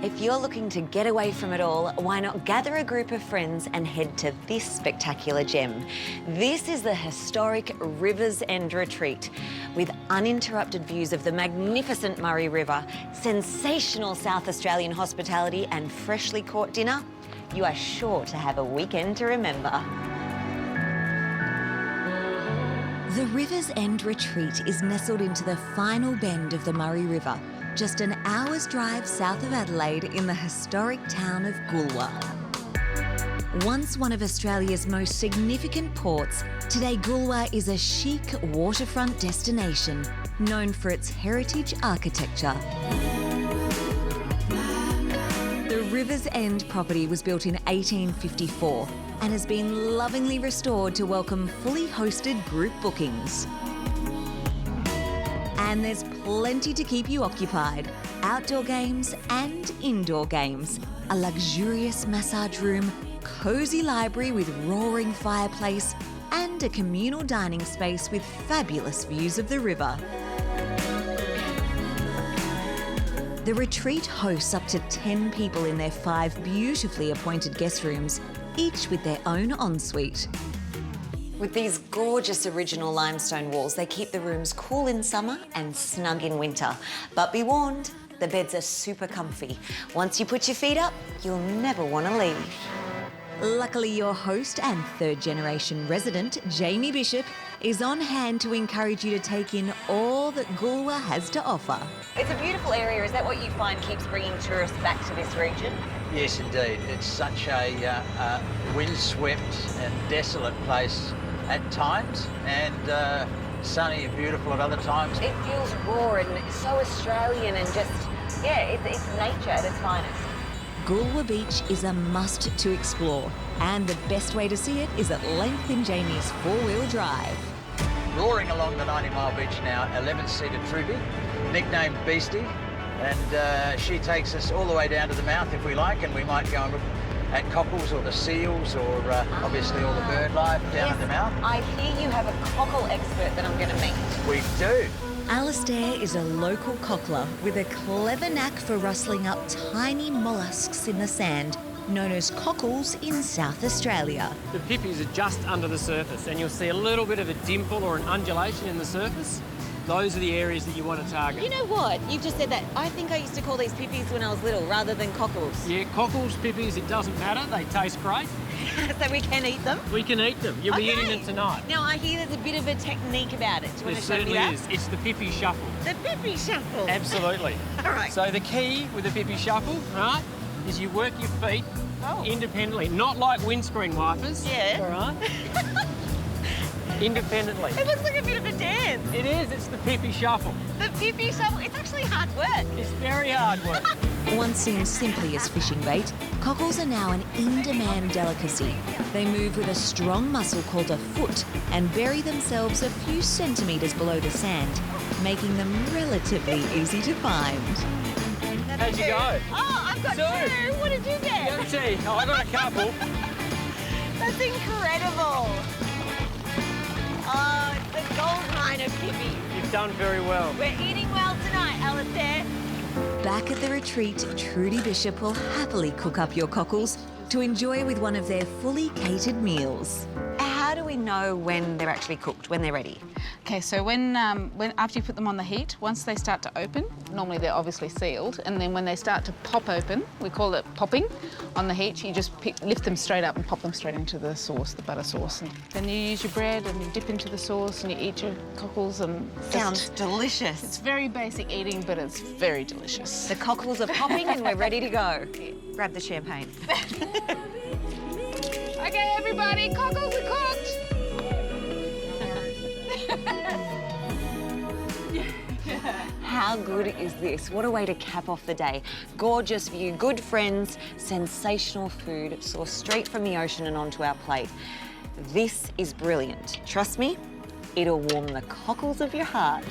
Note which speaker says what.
Speaker 1: If you're looking to get away from it all, why not gather a group of friends and head to this spectacular gem? This is the historic Rivers End Retreat. With uninterrupted views of the magnificent Murray River, sensational South Australian hospitality and freshly caught dinner, you are sure to have a weekend to remember. The Rivers End Retreat is nestled into the final bend of the Murray River, just an hour's drive south of Adelaide in the historic town of Goolwa. Once one of Australia's most significant ports, today Goolwa is a chic waterfront destination known for its heritage architecture. The Rivers End property was built in 1854 and has been lovingly restored to welcome fully hosted group bookings. And there's plenty to keep you occupied. Outdoor games and indoor games. A luxurious massage room, cosy library with roaring fireplace, and a communal dining space with fabulous views of the river. The retreat hosts up to 10 people in their 5 beautifully appointed guest rooms, each with their own ensuite. With these gorgeous original limestone walls, they keep the rooms cool in summer and snug in winter. But be warned, the beds are super comfy. Once you put your feet up, you'll never want to leave. Luckily, your host and third-generation resident, Jamie Bishop, is on hand to encourage you to take in all that Goolwa has to offer. It's a beautiful area. Is that what you find keeps bringing tourists back to this region?
Speaker 2: Yes, indeed. It's such a windswept and desolate place at times, and sunny and beautiful at other times.
Speaker 1: It feels raw and so Australian and just, yeah, it's nature at its finest. Goolwa Beach is a must to explore, and the best way to see it is at length in Jamie's 4-wheel drive.
Speaker 2: Roaring along the 90-mile beach now, 11-seater Truby, nicknamed Beastie, and she takes us all the way down to the mouth if we like, and we might go and look at cockles or the seals or obviously all the bird life down at the mouth.
Speaker 1: I hear you have a cockle expert that I'm going to meet.
Speaker 2: We do.
Speaker 1: Alastair is a local cockler with a clever knack for rustling up tiny molluscs in the sand, known as cockles in South Australia.
Speaker 3: The pippies are just under the surface, and you'll see a little bit of a dimple or an undulation in the surface. Those are the areas that you want to target.
Speaker 1: You know what? You've just said that. I think I used to call these pippies when I was little rather than cockles.
Speaker 3: Yeah, cockles, pippies, it doesn't matter. They taste great.
Speaker 1: So we can eat them?
Speaker 3: We can eat them. You'll be eating them tonight.
Speaker 1: Now, I hear there's a bit of a technique about it. Do you want to show me
Speaker 3: certainly
Speaker 1: that?
Speaker 3: is. It's the pippy shuffle.
Speaker 1: The pippy shuffle?
Speaker 3: Absolutely.
Speaker 1: All right.
Speaker 3: So the key with the pippy shuffle, right, is you work your feet independently, not like windscreen wipers.
Speaker 1: Yeah.
Speaker 3: All right? Independently.
Speaker 1: It looks like a bit of a dance.
Speaker 3: It is. It's the pippy shuffle.
Speaker 1: The pippy shuffle, it's actually hard work.
Speaker 3: It's very hard work.
Speaker 1: Once seen simply as fishing bait, cockles are now an in-demand delicacy. They move with a strong muscle called a foot and bury themselves a few centimetres below the sand, making them relatively easy to find.
Speaker 3: How'd you go?
Speaker 1: Oh, I've got 2. What did you get?
Speaker 3: Let me see. Oh, I got a couple.
Speaker 1: That's incredible. Oh, it's the gold mine of pippies.
Speaker 3: You've done very well.
Speaker 1: We're eating well tonight, Alastair. Back at the retreat, Trudy Bishop will happily cook up your cockles to enjoy with one of their fully catered meals. How do we know when they're actually cooked, when they're ready?
Speaker 4: Okay, so when after you put them on the heat, once they start to open, normally they're obviously sealed, and then when they start to pop open, we call it popping on the heat, you just lift them straight up and pop them straight into the sauce, the butter sauce. And then you use your bread and you dip into the sauce and you eat your cockles and...
Speaker 1: Sounds delicious.
Speaker 4: It's very basic eating, but it's very delicious.
Speaker 1: The cockles are popping and we're ready to go. Grab the champagne.
Speaker 4: Okay, everybody, cockles are cooked!
Speaker 1: How good is this? What a way to cap off the day. Gorgeous view, good friends, sensational food, sourced straight from the ocean and onto our plate. This is brilliant. Trust me, it'll warm the cockles of your heart.